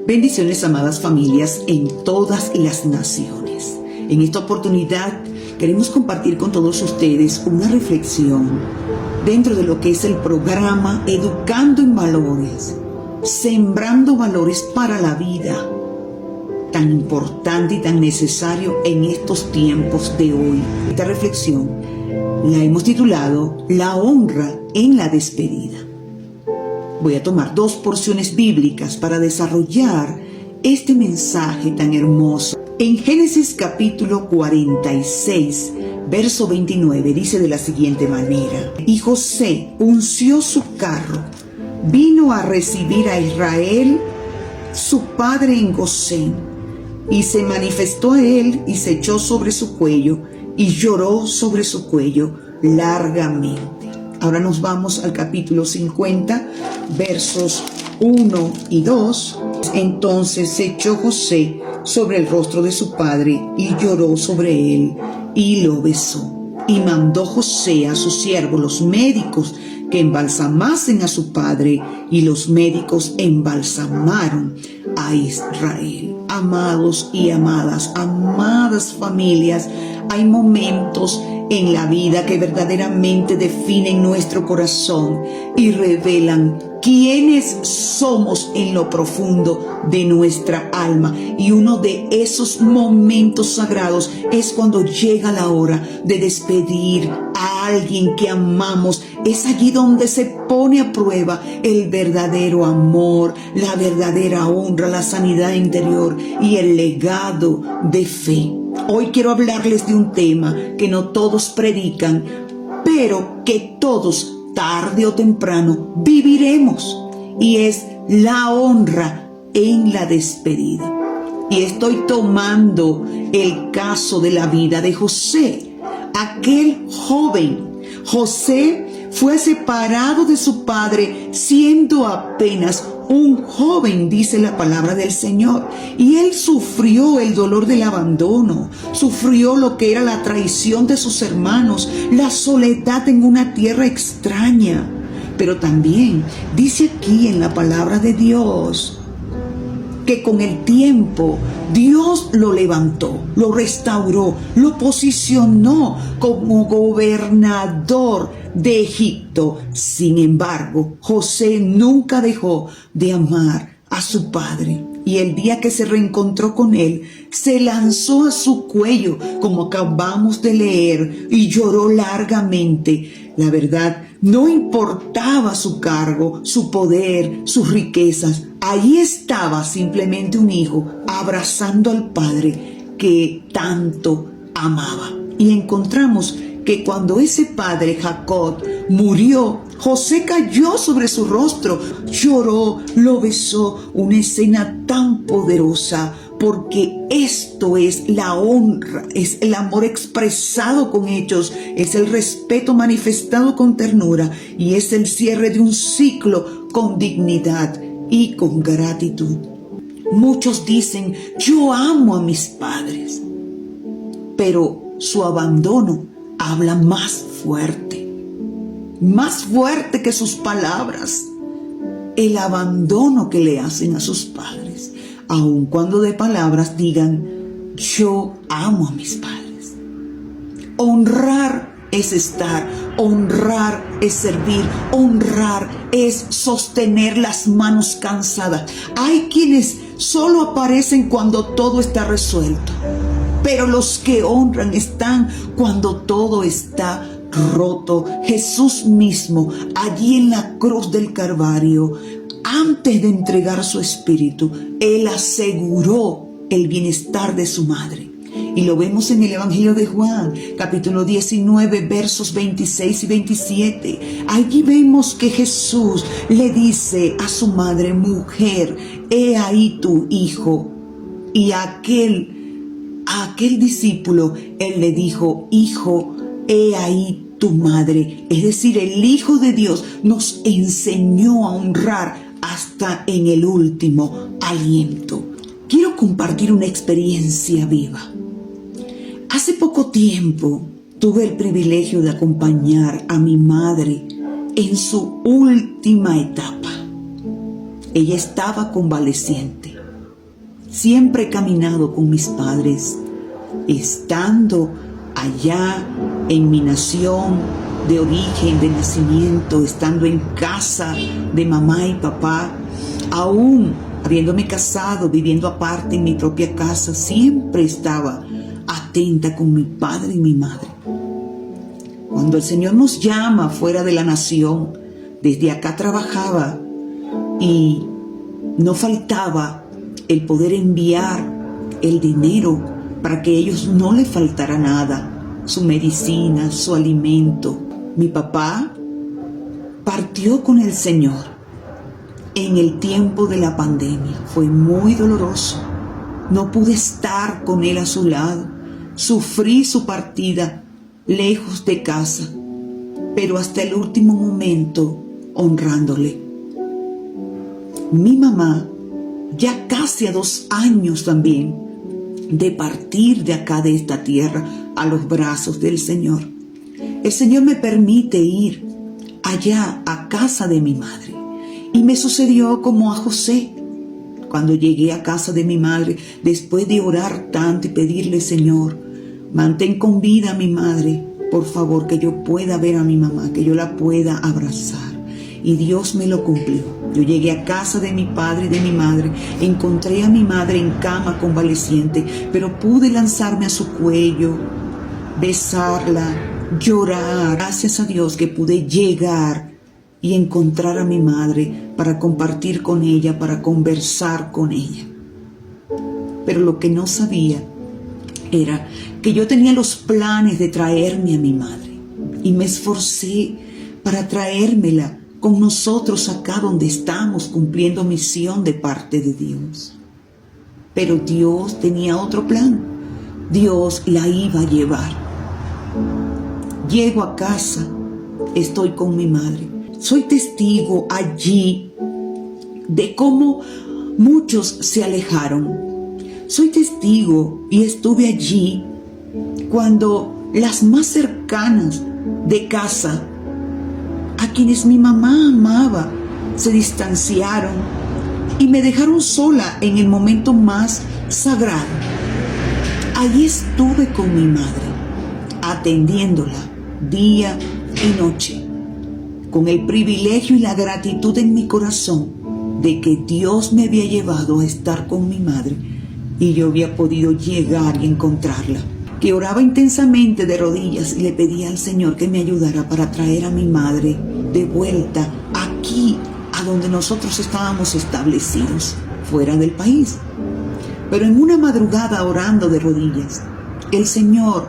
Bendiciones, amadas familias en todas las naciones. En esta oportunidad queremos compartir con todos ustedes una reflexión dentro de lo que es el programa Educando en Valores, sembrando valores para la vida, tan importante y tan necesario en estos tiempos de hoy. Esta reflexión la hemos titulado La honra en la despedida. Voy a tomar dos porciones bíblicas para desarrollar este mensaje tan hermoso. En Génesis capítulo 46, verso 29, dice de la siguiente manera: Y José unció su carro, vino a recibir a Israel, su padre, en Gosén, y se manifestó a él y se echó sobre su cuello y lloró sobre su cuello largamente. Ahora nos vamos al capítulo 50, versos 1 y 2. Entonces se echó José sobre el rostro de su padre y lloró sobre él y lo besó. Y mandó José a sus siervos, los médicos, que embalsamasen a su padre, y los médicos embalsamaron a Israel. Amados y amadas, amadas familias, hay momentos en la vida que verdaderamente definen nuestro corazón y revelan quiénes somos en lo profundo de nuestra alma. Y uno de esos momentos sagrados es cuando llega la hora de despedir a alguien que amamos. Es allí donde se pone a prueba el verdadero amor, la verdadera honra, la sanidad interior y el legado de fe. Hoy quiero hablarles de un tema que no todos predican, pero que todos, tarde o temprano, viviremos, y es la honra en la despedida. Y estoy tomando el caso de la vida de José, aquel joven. José fue separado de su padre siendo apenas un joven, dice la palabra del Señor, y él sufrió el dolor del abandono, sufrió lo que era la traición de sus hermanos, la soledad en una tierra extraña. Pero también dice aquí en la palabra de Dios que con el tiempo Dios lo levantó, lo restauró, lo posicionó como gobernador de Egipto. Sin embargo, José nunca dejó de amar a su padre. Y el día que se reencontró con él, se lanzó a su cuello, como acabamos de leer, y lloró largamente. La verdad, no importaba su cargo, su poder, sus riquezas. Ahí estaba simplemente un hijo abrazando al padre que tanto amaba. Y encontramos que cuando ese padre, Jacob, murió, José cayó sobre su rostro, lloró, lo besó. Una escena tan poderosa, porque esto es la honra, es el amor expresado con hechos, es el respeto manifestado con ternura, y es el cierre de un ciclo con dignidad y con gratitud. Muchos dicen: yo amo a mis padres, pero su abandono habla más fuerte que sus palabras. El abandono que le hacen a sus padres, aun cuando de palabras digan: yo amo a mis padres. Honrar es estar, honrar es servir, honrar es sostener las manos cansadas. Hay quienes solo aparecen cuando todo está resuelto, pero los que honran están cuando todo está roto. Jesús mismo, allí en la cruz del Calvario, antes de entregar su espíritu, él aseguró el bienestar de su madre. Y lo vemos en el Evangelio de Juan, capítulo 19, versos 26 y 27. Allí vemos que Jesús le dice a su madre: mujer, he ahí tu hijo. Y a aquel discípulo, él le dijo: hijo, he ahí tu madre. Es decir, el Hijo de Dios nos enseñó a honrar hasta en el último aliento. Quiero compartir una experiencia viva. Hace poco tiempo tuve el privilegio de acompañar a mi madre en su última etapa. ella estaba convaleciente. Siempre he caminado con mis padres, estando allá en mi nación de origen, de nacimiento, estando en casa de mamá y papá, aún habiéndome casado, viviendo aparte en mi propia casa, siempre estaba atenta con mi padre y mi madre. Cuando el Señor nos llama fuera de la nación, desde acá trabajaba y no faltaba el poder enviar el dinero para que a ellos no les faltara nada, su medicina, su alimento. Mi papá partió con el Señor en el tiempo de la pandemia. Fue muy doloroso. No pude estar con él a su lado. Sufrí su partida lejos de casa, pero hasta el último momento honrándole. Mi mamá, ya casi a 2 años también de partir de acá, de esta tierra, a los brazos del Señor. El Señor me permite ir allá a casa de mi madre. Y me sucedió como a José. Cuando llegué a casa de mi madre, después de orar tanto y pedirle, Señor, mantén con vida a mi madre, por favor, que yo pueda ver a mi mamá, que yo la pueda abrazar. Y Dios me lo cumplió. Yo llegué a casa de mi padre y de mi madre, encontré a mi madre en cama convaleciente, pero pude lanzarme a su cuello, besarla, llorar. Gracias a Dios que pude llegar y encontrar a mi madre para compartir con ella, para conversar con ella. Pero lo que no sabía era que yo tenía los planes de traerme a mi madre y me esforcé para traérmela con nosotros acá donde estamos cumpliendo misión de parte de Dios. Pero Dios tenía otro plan. Dios la iba a llevar. Llego a casa, estoy con mi madre. Soy testigo allí de cómo muchos se alejaron. Soy testigo y estuve allí cuando las más cercanas de casa, a quienes mi mamá amaba, se distanciaron y me dejaron sola en el momento más sagrado. Allí estuve con mi madre, atendiéndola día y noche, con el privilegio y la gratitud en mi corazón de que Dios me había llevado a estar con mi madre y yo había podido llegar y encontrarla. Que oraba intensamente de rodillas y le pedía al Señor que me ayudara para traer a mi madre de vuelta aquí, a donde nosotros estábamos establecidos, fuera del país. Pero en una madrugada, orando de rodillas, el Señor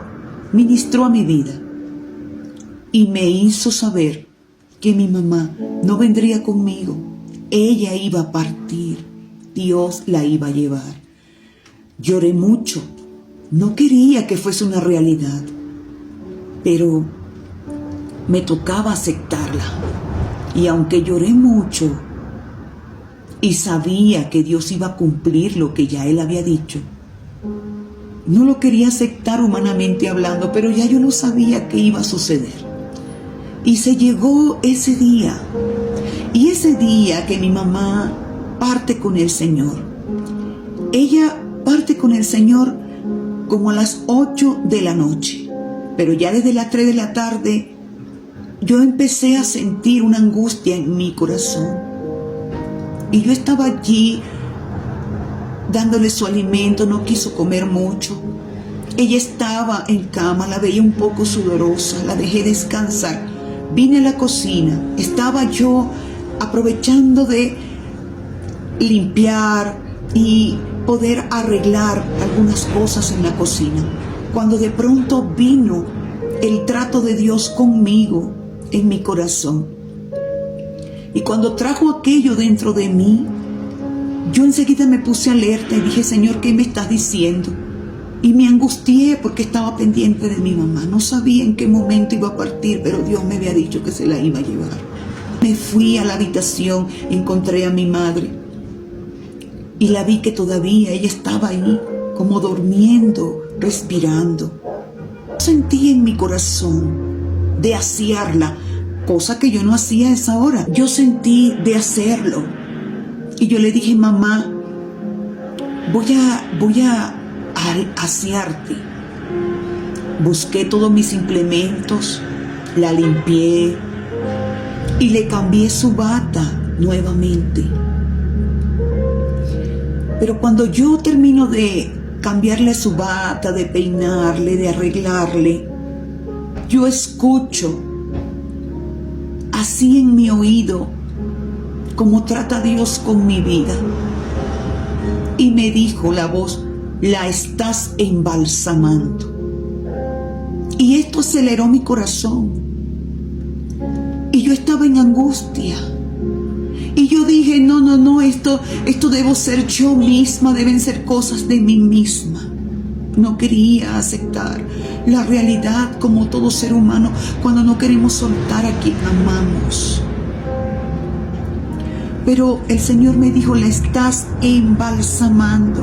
ministró a mi vida y me hizo saber que mi mamá no vendría conmigo. Ella iba a partir, Dios la iba a llevar. Lloré mucho, no quería que fuese una realidad, pero me tocaba aceptarla. Y aunque lloré mucho y sabía que Dios iba a cumplir lo que ya Él había dicho, no lo quería aceptar humanamente hablando, pero ya yo lo sabía que iba a suceder. Y se llegó ese día. Y ese día que mi mamá parte con el Señor, ella parte con el Señor como a las 8 de la noche. Pero ya desde las 3 de la tarde yo empecé a sentir una angustia en mi corazón. Y yo estaba allí dándole su alimento, no quiso comer mucho. Ella estaba en cama, la veía un poco sudorosa, la dejé descansar. Vine a la cocina, estaba yo aprovechando de limpiar y poder arreglar algunas cosas en la cocina, cuando de pronto vino el trato de Dios conmigo en mi corazón. Y cuando trajo aquello dentro de mí, yo enseguida me puse alerta y dije, Señor, ¿qué me estás diciendo? Y me angustié porque estaba pendiente de mi mamá. No sabía en qué momento iba a partir, pero Dios me había dicho que se la iba a llevar. Me fui a la habitación, encontré a mi madre y la vi que todavía ella estaba ahí, como durmiendo, respirando. Sentí en mi corazón de asearla, cosa que yo no hacía a esa hora. Yo sentí de hacerlo. Y yo le dije, mamá, voy a asearte. Busqué todos mis implementos, la limpié y le cambié su bata nuevamente. Pero cuando yo termino de cambiarle su bata, de peinarle, de arreglarle, yo escucho así en mi oído cómo trata Dios con mi vida. Y me dijo la voz, la estás embalsamando. Y esto aceleró mi corazón. Y yo estaba en angustia. Y yo dije, no, esto debo ser yo misma, deben ser cosas de mí misma. No quería aceptar la realidad como todo ser humano cuando no queremos soltar a quien amamos. Pero el Señor me dijo, la estás embalsamando.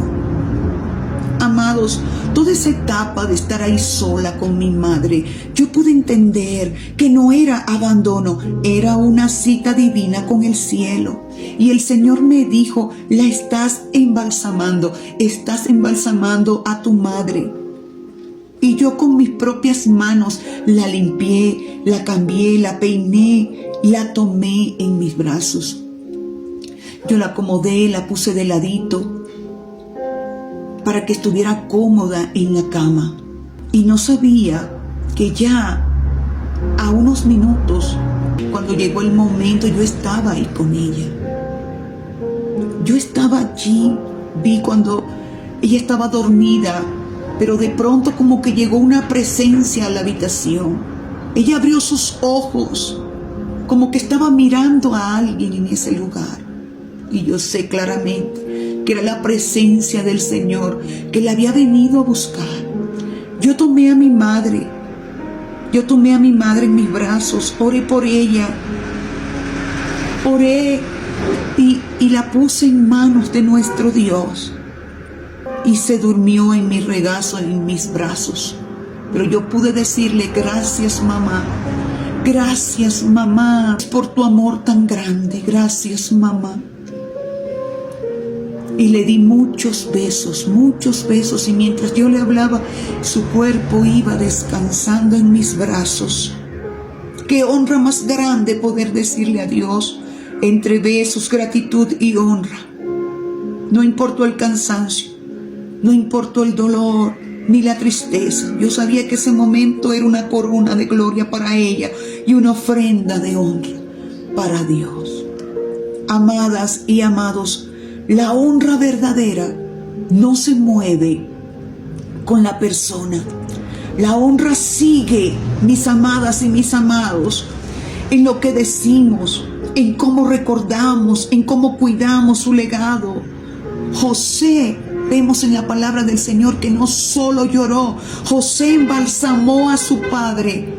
Amados, toda esa etapa de estar ahí sola con mi madre, yo pude entender que no era abandono, era una cita divina con el cielo. Y el Señor me dijo, la estás embalsamando a tu madre. Y yo con mis propias manos la limpié, la cambié, la peiné, la tomé en mis brazos. Yo la acomodé, la puse de ladito para que estuviera cómoda en la cama. Y no sabía que ya a unos minutos, cuando llegó el momento, yo estaba ahí con ella. Yo estaba allí, vi cuando ella estaba dormida, pero de pronto como que llegó una presencia a la habitación. Ella abrió sus ojos, como que estaba mirando a alguien en ese lugar. Y yo sé claramente que era la presencia del Señor que la había venido a buscar. Yo tomé a mi madre en mis brazos, oré por ella, oré y la puse en manos de nuestro Dios. Y se durmió en mi regazo, en mis brazos. Pero yo pude decirle, gracias mamá por tu amor tan grande, gracias mamá. Y le di muchos besos, y mientras yo le hablaba, su cuerpo iba descansando en mis brazos. Qué honra más grande poder decirle a Dios, entre besos, gratitud y honra. No importó el cansancio, no importó el dolor, ni la tristeza. Yo sabía que ese momento era una corona de gloria para ella y una ofrenda de honra para Dios. Amadas y amados, la honra verdadera no se mueve con la persona. La honra sigue, mis amadas y mis amados, en lo que decimos, en cómo recordamos, en cómo cuidamos su legado. José, vemos en la palabra del Señor que no solo lloró, José embalsamó a su padre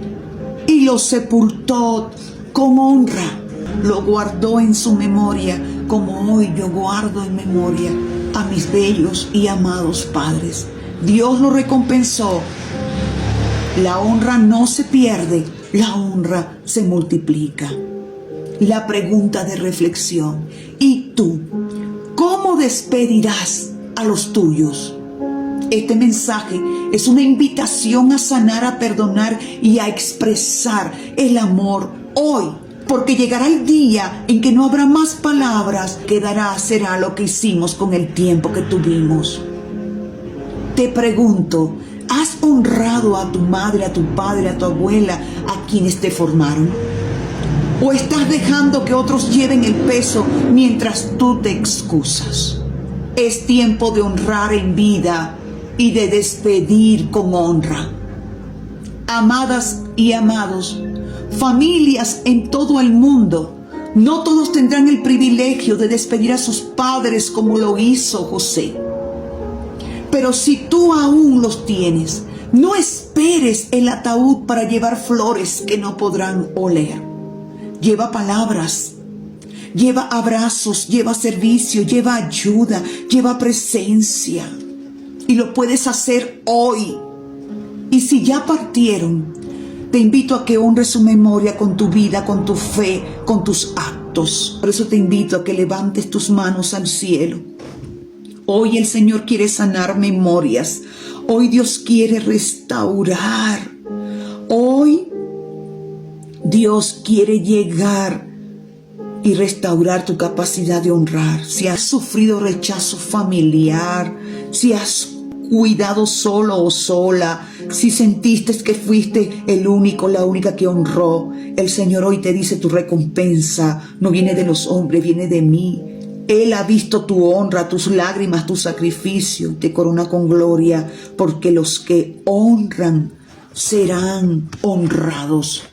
y lo sepultó con honra. Lo guardó en su memoria, como hoy yo guardo en memoria a mis bellos y amados padres. Dios lo recompensó. La honra no se pierde, la honra se multiplica. La pregunta de reflexión: ¿y tú cómo despedirás a los tuyos? Este mensaje es una invitación a sanar, a perdonar y a expresar el amor hoy. Porque llegará el día en que no habrá más palabras, será lo que hicimos con el tiempo que tuvimos. Te pregunto, ¿has honrado a tu madre, a tu padre, a tu abuela, a quienes te formaron? ¿O estás dejando que otros lleven el peso mientras tú te excusas? Es tiempo de honrar en vida y de despedir con honra. Amadas y amados, familias en todo el mundo, no todos tendrán el privilegio de despedir a sus padres como lo hizo José. Pero si tú aún los tienes, no esperes el ataúd para llevar flores que no podrán oler. Lleva palabras, lleva abrazos, lleva servicio, lleva ayuda, lleva presencia. Y lo puedes hacer hoy. Y si ya partieron, te invito a que honres su memoria con tu vida, con tu fe, con tus actos. rotos. Por eso te invito a que levantes tus manos al cielo. Hoy el Señor quiere sanar memorias. Hoy Dios quiere restaurar. Hoy Dios quiere llegar y restaurar tu capacidad de honrar. Si has sufrido rechazo familiar, si has cuidado solo o sola, si sentiste que fuiste el único, la única que honró, el Señor hoy te dice: tu recompensa no viene de los hombres, viene de mí. Él ha visto tu honra, tus lágrimas, tu sacrificio, te corona con gloria, porque los que honran serán honrados.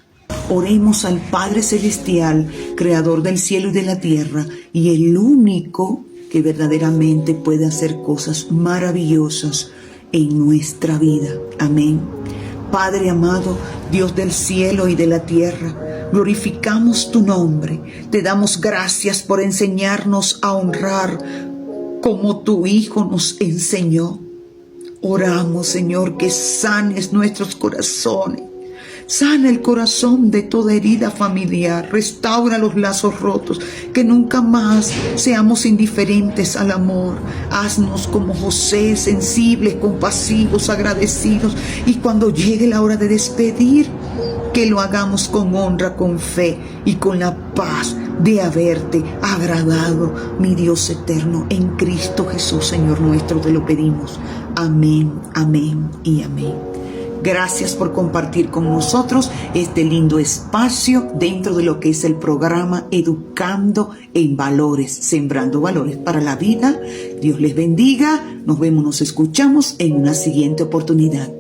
Oremos al Padre Celestial, Creador del cielo y de la tierra, y el único que verdaderamente puede hacer cosas maravillosas en nuestra vida. Amén. Padre amado, Dios del cielo y de la tierra, glorificamos tu nombre. Te damos gracias por enseñarnos a honrar como tu Hijo nos enseñó. Oramos, Señor, que sanes nuestros corazones. Sana el corazón de toda herida familiar, restaura los lazos rotos, que nunca más seamos indiferentes al amor. Haznos como José, sensibles, compasivos, agradecidos, y cuando llegue la hora de despedir, que lo hagamos con honra, con fe y con la paz de haberte agradado, mi Dios eterno, en Cristo Jesús, Señor nuestro, te lo pedimos. Amén, amén y amén. Gracias por compartir con nosotros este lindo espacio dentro de lo que es el programa Educando en Valores, Sembrando Valores para la Vida. Dios les bendiga. Nos vemos, nos escuchamos en una siguiente oportunidad.